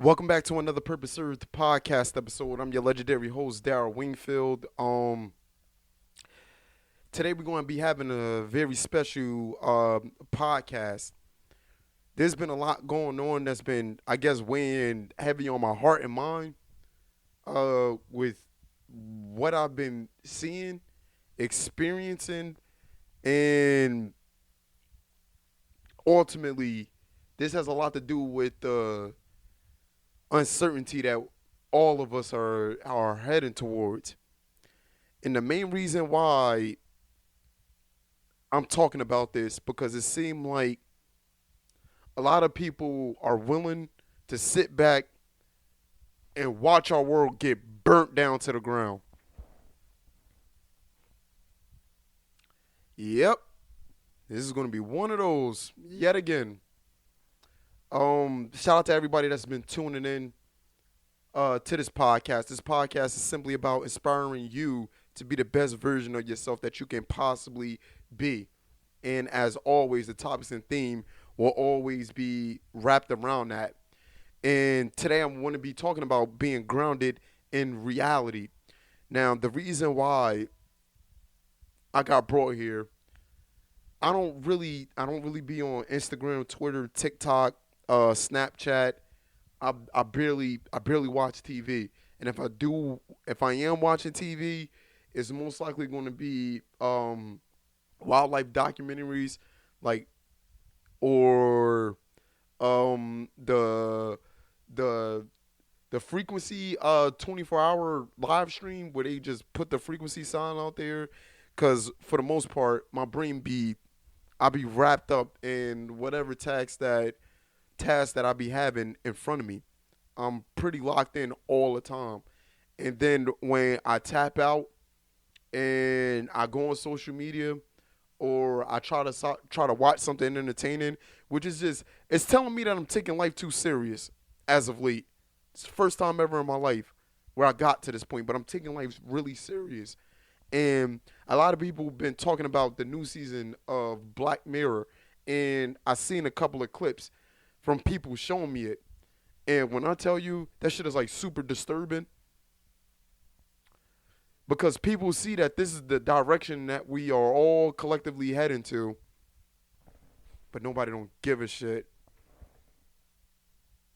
Welcome back to another Purpose Served podcast episode. I'm your legendary host, Darrell Wingfield. Today we're going to be having a very special podcast. There's been a lot going on that's been, I guess, weighing heavy on my heart and mind with what I've been seeing, experiencing, and ultimately, this has a lot to do with the uncertainty that all of us are heading towards. And the main reason why I'm talking about this because it seemed like a lot of people are willing to sit back and watch our world get burnt down to the ground. Yep, this is going to be one of those yet again. Shout out to everybody that's been tuning in to this podcast. This podcast is simply about inspiring you to be the best version of yourself that you can possibly be. And as always, the topics and theme will always be wrapped around that. And today I'm going to be talking about being grounded in reality. Now, the reason why I got brought here, I don't really be on Instagram, Twitter, TikTok, Snapchat. I barely watch TV, and if I am watching TV, it's most likely going to be wildlife documentaries, like or the the frequency 24-hour live stream where they just put the frequency sign out there, because for the most part, my brain be I'll be wrapped up in whatever task that I be having in front of me. I'm pretty locked in all the time. And then when I tap out and I go on social media or I try to watch something entertaining, which is just it's telling me that I'm taking life too serious as of late. It's the first time ever in my life where I got to this point, but I'm taking life really serious. And a lot of people have been talking about the new season of Black Mirror, and I seen a couple of clips from people showing me it. And when I tell you that shit is like super disturbing, because people see that this is the direction that we are all collectively heading to, but nobody don't give a shit.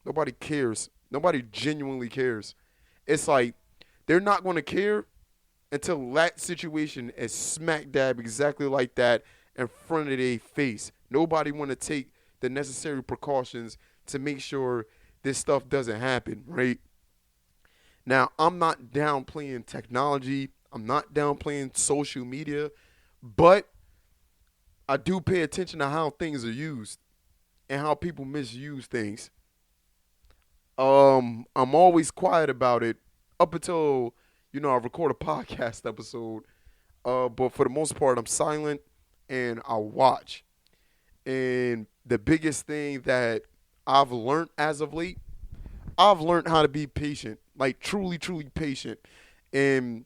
Nobody cares. Nobody genuinely cares. It's like they're not going to care until that situation is smack dab exactly like that in front of their face. Nobody want to take the necessary precautions to make sure this stuff doesn't happen, right? Now, I'm not downplaying technology. I'm not downplaying social media, but I do pay attention to how things are used and how people misuse things. I'm always quiet about it up until I record a podcast episode. But for the most part, I'm silent and I watch. And the biggest thing that I've learned as of late, I've learned how to be patient, like truly, truly patient. And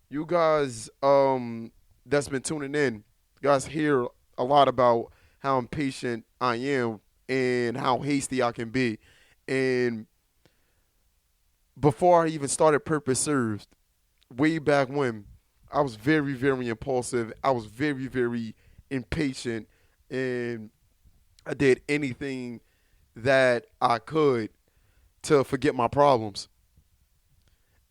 you guys, that's been tuning in, you guys hear a lot about how impatient I am and how hasty I can be. And before I even started Purpose Served, way back when, I was very, very impulsive. I was very, very impatient, and I did anything that I could to forget my problems.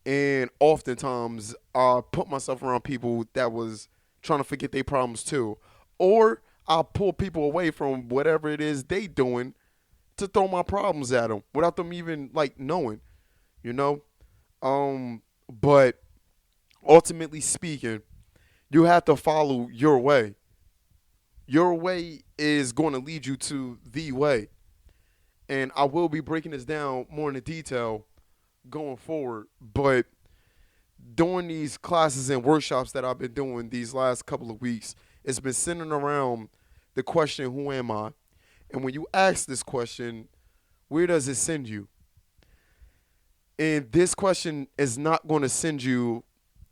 And oftentimes, I put myself around people that was trying to forget their problems too, or I pull people away from whatever it is they doing to throw my problems at them without them even like knowing, you know. But ultimately speaking, you have to follow your way. Your way is going to lead you to the way. And I will be breaking this down more in detail going forward. But during these classes and workshops that I've been doing these last couple of weeks, it's been centering around the question, who am I? And when you ask this question, where does it send you? And this question is not going to send you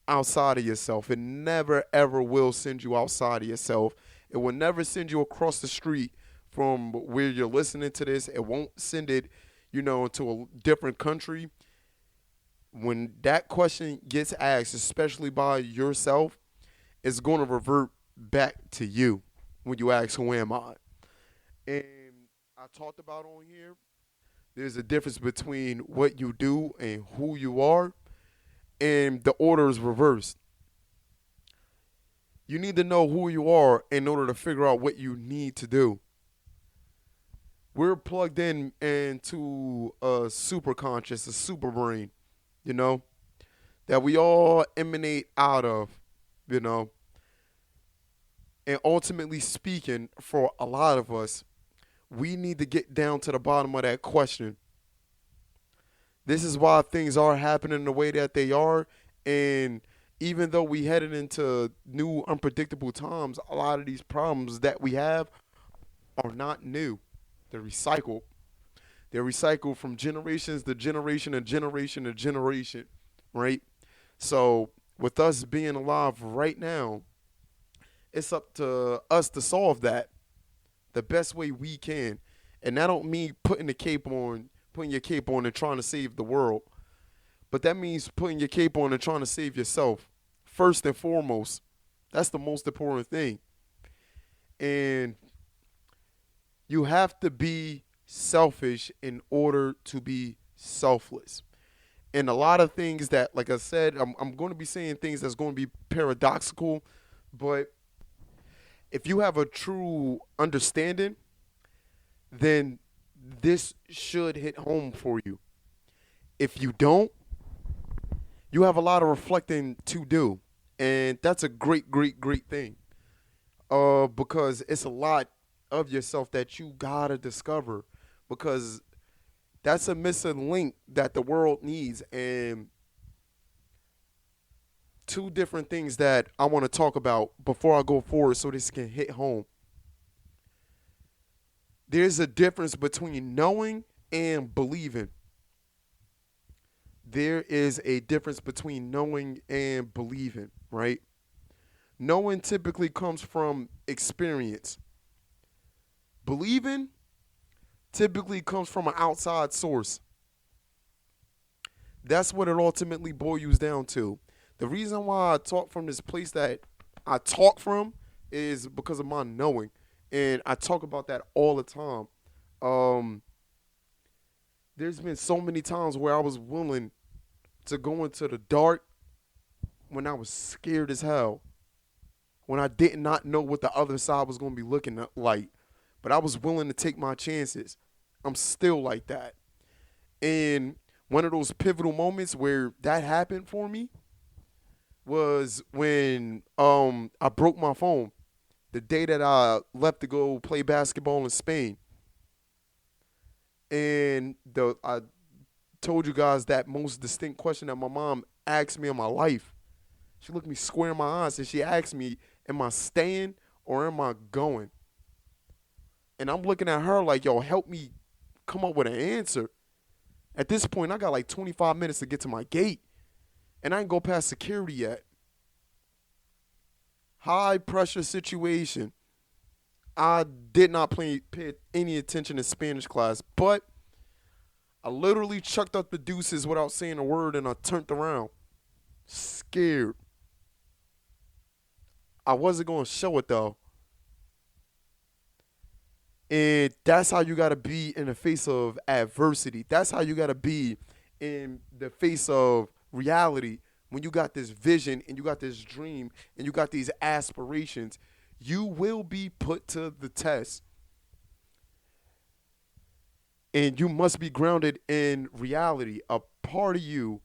outside of yourself. It never, ever will send you outside of yourself. It will never send you across the street from where you're listening to this. It won't send it, to a different country, when that question gets asked, especially by yourself, it's going to revert back to you when you ask, who am I? And I talked about on here, there's a difference between what you do and who you are, and the order is reversed. You need to know who you are in order to figure out what you need to do. We're plugged in into a super conscious, a super brain, you know, that we all emanate out of, you know. And ultimately speaking, for a lot of us, we need to get down to the bottom of that question. This is why things are happening the way that they are. And even though we headed into new unpredictable times, a lot of these problems that we have are not new. They're recycled. They're recycled from generations to generation to generation to generation, right? So with us being alive right now, it's up to us to solve that the best way we can. And that don't mean putting your cape on and trying to save the world. But that means putting your cape on and trying to save yourself. First and foremost. That's the most important thing. And you have to be selfish in order to be selfless. And a lot of things that, like I said, I'm going to be saying things that's going to be paradoxical, but if you have a true understanding, then this should hit home for you. If you don't, you have a lot of reflecting to do. And that's a great, great, great thing. Because it's a lot of yourself that you gotta discover. Because that's a missing link that the world needs. And two different things that I want to talk about before I go forward so this can hit home. There's a difference between knowing and believing. There is a difference between knowing and believing, right? Knowing typically comes from experience. Believing typically comes from an outside source. That's what it ultimately boils down to. The reason why I talk from this place that I talk from is because of my knowing. And I talk about that all the time. Um, there's been so many times where I was willing to go into the dark when I was scared as hell. When I did not know what the other side was going to be looking like. But I was willing to take my chances. I'm still like that. And one of those pivotal moments where that happened for me was when I broke my phone the day that I left to go play basketball in Spain. And I told you guys that most distinct question that my mom asked me in my life. She looked me square in my eyes and she asked me, am I staying or am I going? And I'm looking at her like, yo, help me come up with an answer. At this point, I got like 25 minutes to get to my gate. And I ain't go past security yet. High pressure situation. I did not pay any attention in Spanish class, but I literally chucked up the deuces without saying a word and I turned around. Scared. I wasn't going to show it though. And that's how you got to be in the face of adversity. That's how you got to be in the face of reality. When you got this vision and you got this dream and you got these aspirations, you will be put to the test. And you must be grounded in reality. A part of you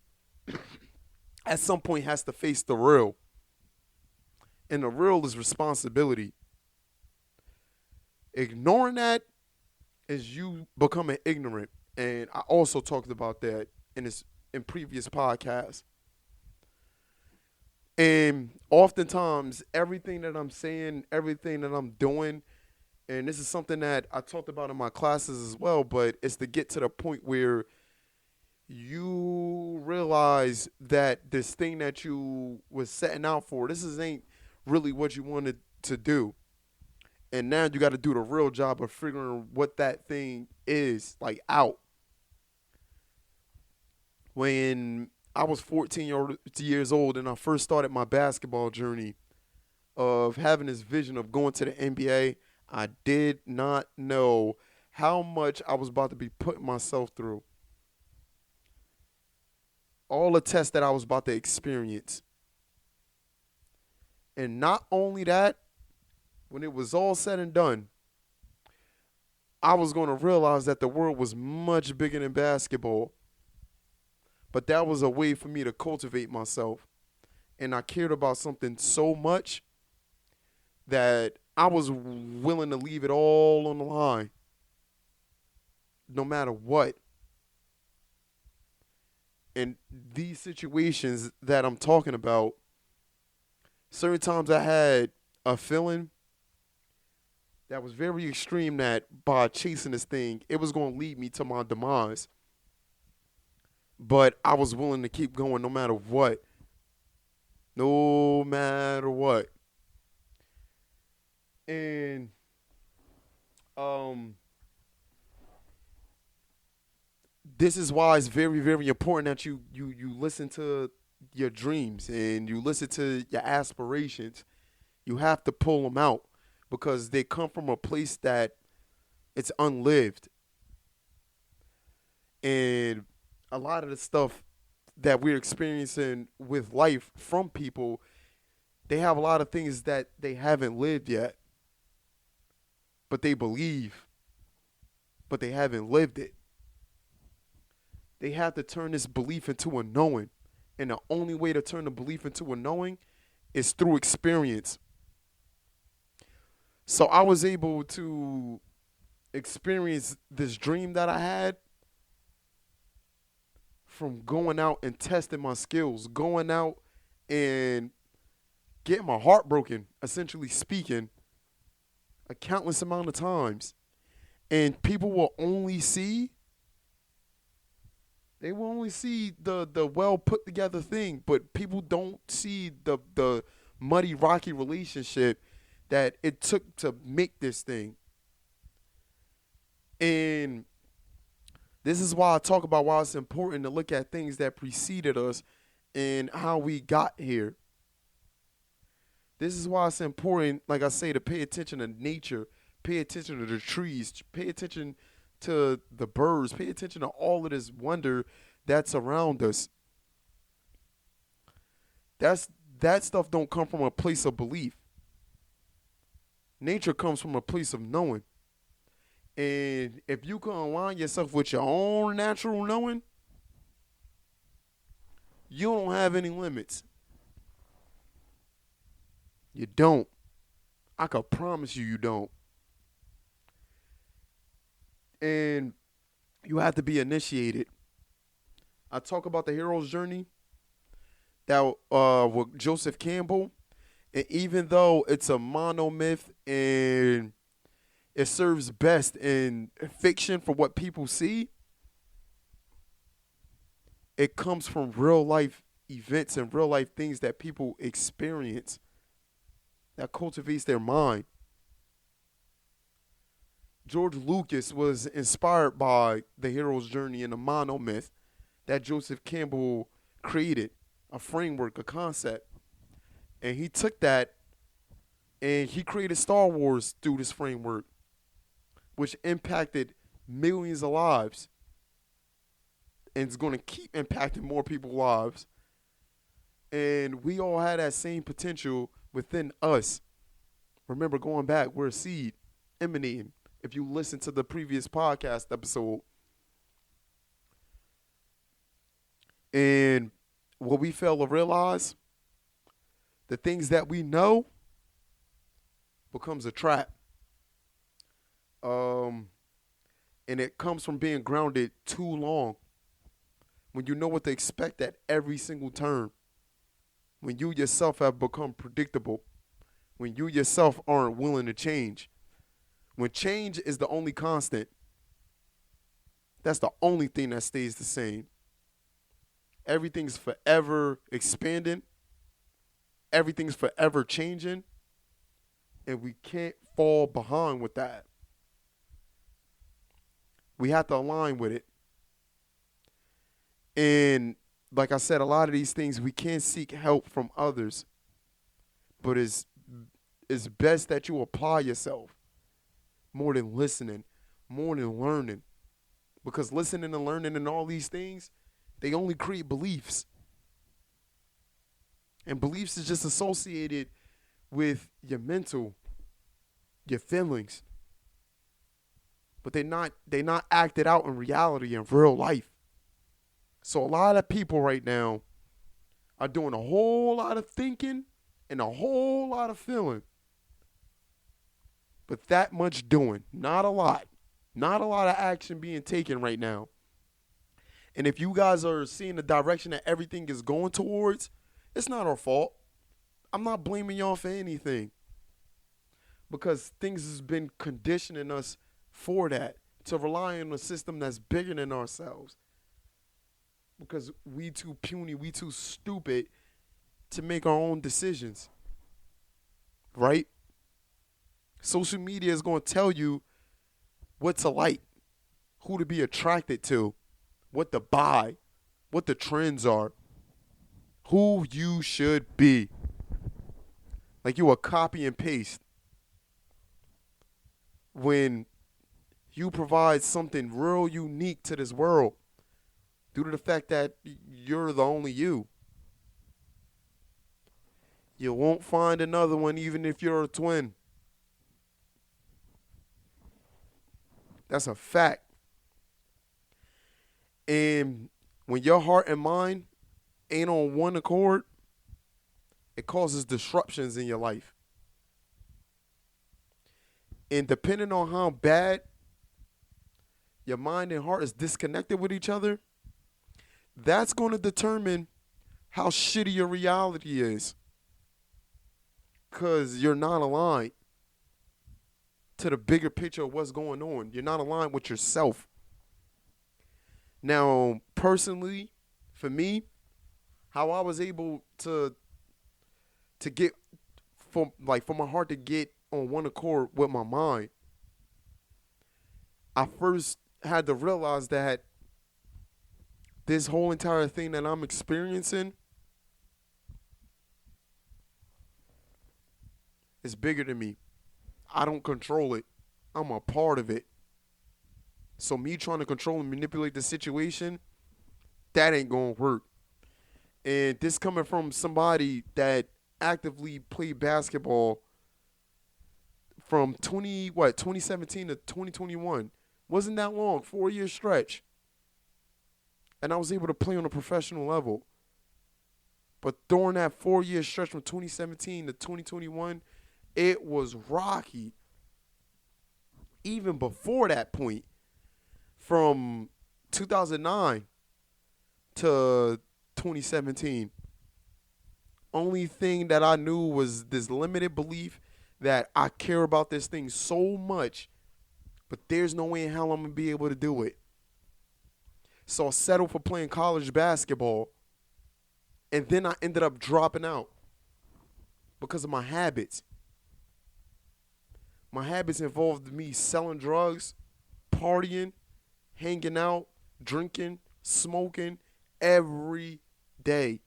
at some point has to face the real. And the real is responsibility. Ignoring that is you becoming ignorant. And I also talked about that in previous podcasts. And oftentimes, everything that I'm saying, everything that I'm doing, and this is something that I talked about in my classes as well, but it's to get to the point where you realize that this thing that you was setting out for, ain't really what you wanted to do. And now you got to do the real job of figuring what that thing is, like, out. When I was 14 years old and I first started my basketball journey of having this vision of going to the NBA, I did not know how much I was about to be putting myself through. All the tests that I was about to experience. And not only that, when it was all said and done, I was going to realize that the world was much bigger than basketball. But that was a way for me to cultivate myself. And I cared about something so much that I was willing to leave it all on the line, no matter what. And these situations that I'm talking about, certain times I had a feeling that was very extreme that by chasing this thing, it was going to lead me to my demise. But I was willing to keep going no matter what. No matter what. And this is why it's very, very important that you listen to your dreams and you listen to your aspirations. You have to pull them out because they come from a place that it's unlived. And a lot of the stuff that we're experiencing with life from people, they have a lot of things that they haven't lived yet, but they believe, but they haven't lived it. They have to turn this belief into a knowing. And the only way to turn the belief into a knowing is through experience. So I was able to experience this dream that I had from going out and testing my skills, going out and getting my heart broken, essentially speaking, a countless amount of times. And people will only see the well put together thing, but people don't see the muddy, rocky relationship that it took to make this thing. And this is why I talk about why it's important to look at things that preceded us and how we got here. This is why it's important, like I say, to pay attention to nature, pay attention to the trees, pay attention to the birds, pay attention to all of this wonder that's around us. That stuff don't come from a place of belief. Nature comes from a place of knowing. And if you can align yourself with your own natural knowing, you don't have any limits. You don't. I can promise you, you don't. And you have to be initiated. I talk about the hero's journey that with Joseph Campbell, and even though it's a monomyth and it serves best in fiction for what people see, it comes from real life events and real life things that people experience that cultivates their mind. George Lucas was inspired by the hero's journey and the monomyth that Joseph Campbell created, a framework, a concept. And he took that and he created Star Wars through this framework, which impacted millions of lives and is going to keep impacting more people's lives. And we all had that same potential within us. Remember, going back, we're a seed emanating. If you listen to the previous podcast episode, and what we fail to realize, the things that we know becomes a trap. And it comes from being grounded too long. When you know what to expect at every single turn. When you yourself have become predictable. When you yourself aren't willing to change. When change is the only constant. That's the only thing that stays the same. Everything's forever expanding. Everything's forever changing. And we can't fall behind with that. We have to align with it. And like I said, a lot of these things we can seek help from others, but it's best that you apply yourself more than listening, more than learning. Because listening and learning and all these things, they only create beliefs. And beliefs is just associated with your mental, your feelings. But they're not acted out in reality in real life. So a lot of people right now are doing a whole lot of thinking and a whole lot of feeling. But that much doing, not a lot. Not a lot of action being taken right now. And if you guys are seeing the direction that everything is going towards, it's not our fault. I'm not blaming y'all for anything. Because things has been conditioning us for that, to rely on a system that's bigger than ourselves. Because we too puny, we too stupid to make our own decisions. Right? Social media is going to tell you what to like, who to be attracted to, what to buy, what the trends are, who you should be. Like you a copy and paste. When you provide something real unique to this world due to the fact that you're the only you. You won't find another one even if you're a twin. That's a fact. And when your heart and mind ain't on one accord, it causes disruptions in your life. And depending on how bad your mind and heart is disconnected with each other, that's going to determine how shitty your reality is. Because you're not aligned to the bigger picture of what's going on. You're not aligned with yourself. Now, personally, for me, how I was able to get for my heart to get on one accord with my mind, I first had to realize that this whole entire thing that I'm experiencing is bigger than me. I don't control it. I'm a part of it. So me trying to control and manipulate the situation, that ain't gonna work. And this coming from somebody that actively played basketball from 2017 to 2021. Wasn't that long, 4-year stretch. And I was able to play on a professional level. But during that 4-year stretch from 2017 to 2021, it was rocky. Even before that point, from 2009 to 2017, only thing that I knew was this limited belief that I care about this thing so much, but there's no way in hell I'm going to be able to do it. So I settled for playing college basketball, and then I ended up dropping out because of my habits. My habits involved me selling drugs, partying, hanging out, drinking, smoking every day.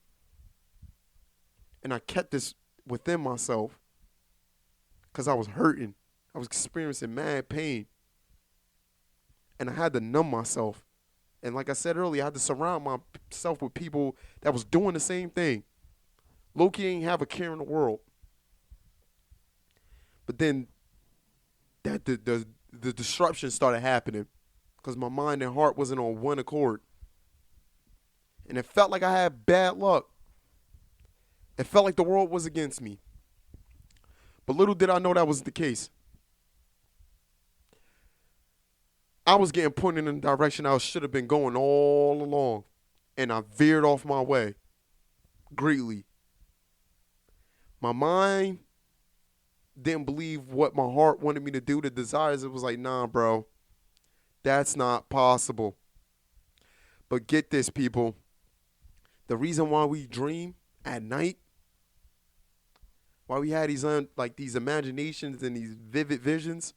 And I kept this within myself because I was hurting. I was experiencing mad pain. And I had to numb myself. And like I said earlier, I had to surround myself with people that was doing the same thing. Low-key ain't have a care in the world. But then that the disruption started happening because my mind and heart wasn't on one accord. And it felt like I had bad luck. It felt like the world was against me. But little did I know that was the case. I was getting pointed in the direction I should have been going all along. And I veered off my way greatly. My mind didn't believe what my heart wanted me to do, the desires. It was like, nah, bro, that's not possible. But get this, people. The reason why we dream at night, why we had these imaginations and these vivid visions,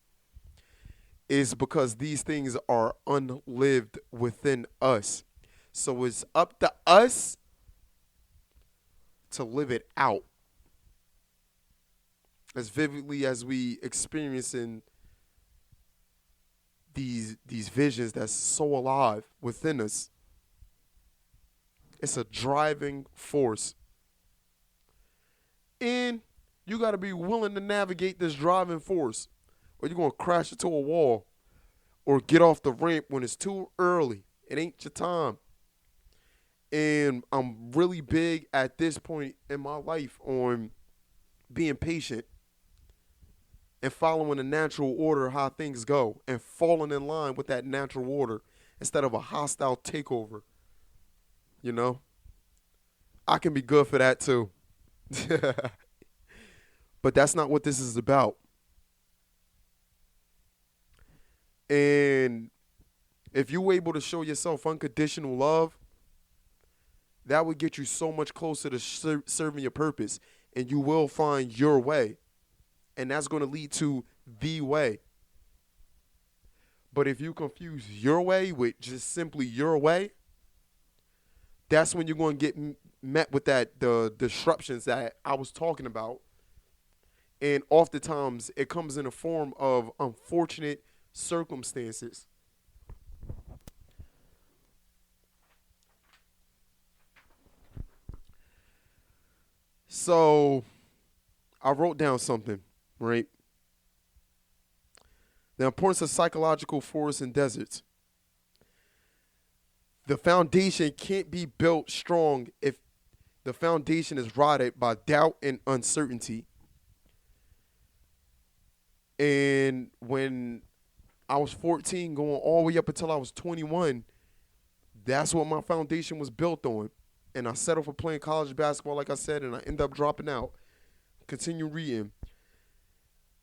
is because these things are unlived within us. So it's up to us to live it out as vividly as we experiencing these visions that's so alive within us. It's a driving force. And you got to be willing to navigate this driving force, or you're going to crash into a wall or get off the ramp when it's too early. It ain't your time. And I'm really big at this point in my life on being patient and following the natural order of how things go and falling in line with that natural order instead of a hostile takeover. You know? I can be good for that too. But that's not what this is about. And if you're able to show yourself unconditional love, that would get you so much closer to serving your purpose. And you will find your way. And that's going to lead to the way. But if you confuse your way with just simply your way, that's when you're going to get met with the disruptions that I was talking about. And oftentimes it comes in a form of unfortunate circumstances. So I wrote down something, right? The importance of psychological forests and deserts. The foundation can't be built strong if the foundation is rotted by doubt and uncertainty. And when I was 14, going all the way up until I was 21, that's what my foundation was built on. And I settled for playing college basketball, like I said, and I ended up dropping out. Continue reading.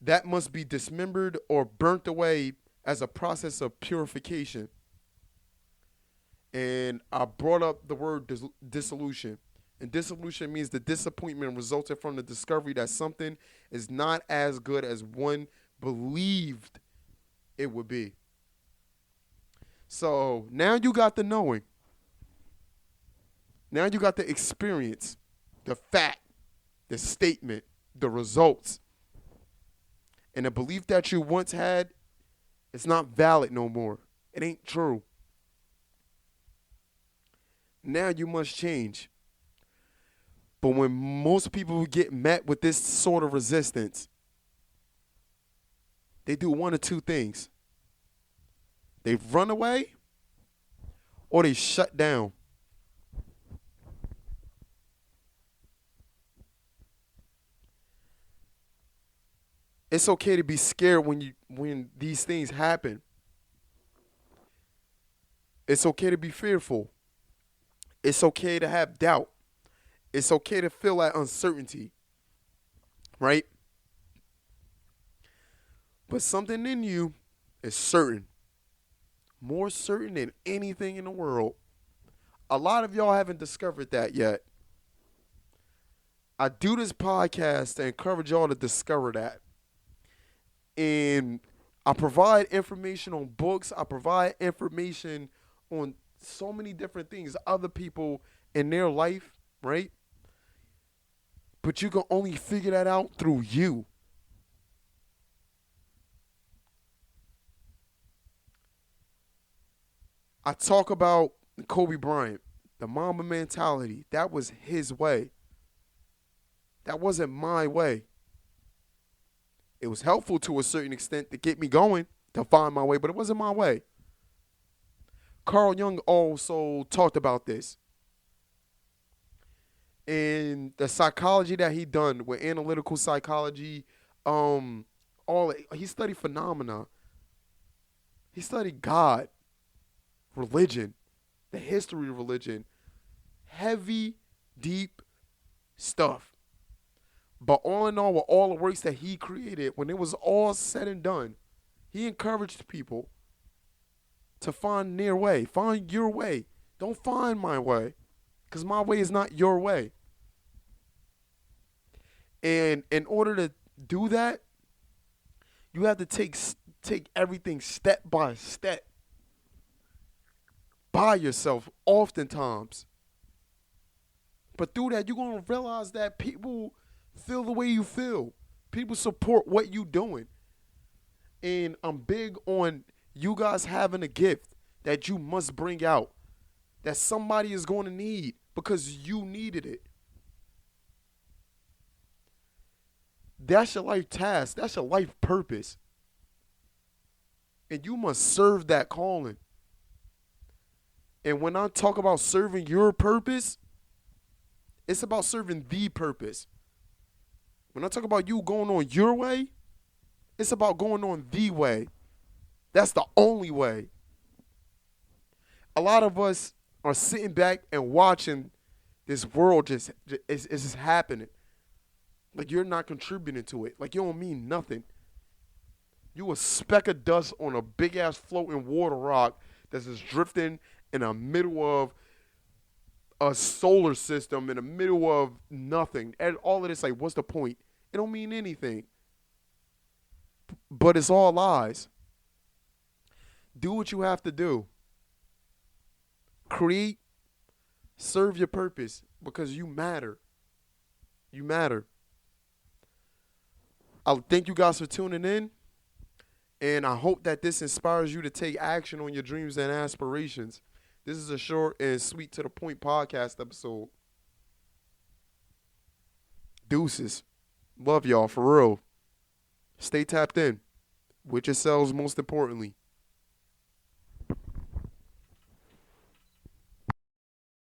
That must be dismembered or burnt away as a process of purification. And I brought up the word dissolution. And dissolution means the disappointment resulted from the discovery that something is not as good as one believed it would be. So now you got the knowing. Now you got the experience, the fact, the statement, the results. And the belief that you once had, it's not valid no more. It ain't true. Now you must change. But when most people get met with this sort of resistance, they do one of two things. They run away or they shut down. It's okay to be scared when these things happen. It's okay to be fearful. It's okay to have doubt. It's okay to feel that uncertainty, right? But something in you is certain. More certain than anything in the world. A lot of y'all haven't discovered that yet. I do this podcast to encourage y'all to discover that. And I provide information on books. I provide information on so many different things, other people in their life, right? But you can only figure that out through you. I talk about Kobe Bryant, the Mamba mentality. That was his way. That wasn't my way. It was helpful to a certain extent to get me going, to find my way, but it wasn't my way. Carl Jung also talked about this. And the psychology that he done with analytical psychology, he studied phenomena. He studied God, religion, the history of religion. Heavy, deep stuff. But all in all, with all the works that he created, when it was all said and done, he encouraged people to find their way. Find your way. Don't find my way, because my way is not your way. And in order to do that, you have to take everything step by step. by yourself oftentimes. But through that, you're going to realize that people feel the way you feel. People support what you're doing. And I'm big on you guys having a gift that you must bring out, that somebody is going to need because you needed it. That's your life task. That's your life purpose. And you must serve that calling. And when I talk about serving your purpose, it's about serving the purpose. When I talk about you going on your way, it's about going on the way. That's the only way. A lot of us are sitting back and watching this world it's just happening. Like you're not contributing to it. Like you don't mean nothing. You a speck of dust on a big ass floating water rock that's just drifting in the middle of a solar system, in the middle of nothing. And all of this, like, what's the point? It don't mean anything. But it's all lies. Do what you have to do. Create, serve your purpose because you matter. You matter. I thank you guys for tuning in. And I hope that this inspires you to take action on your dreams and aspirations. This is a short and sweet to the point podcast episode. Deuces. Love y'all for real. Stay tapped in with yourselves most importantly.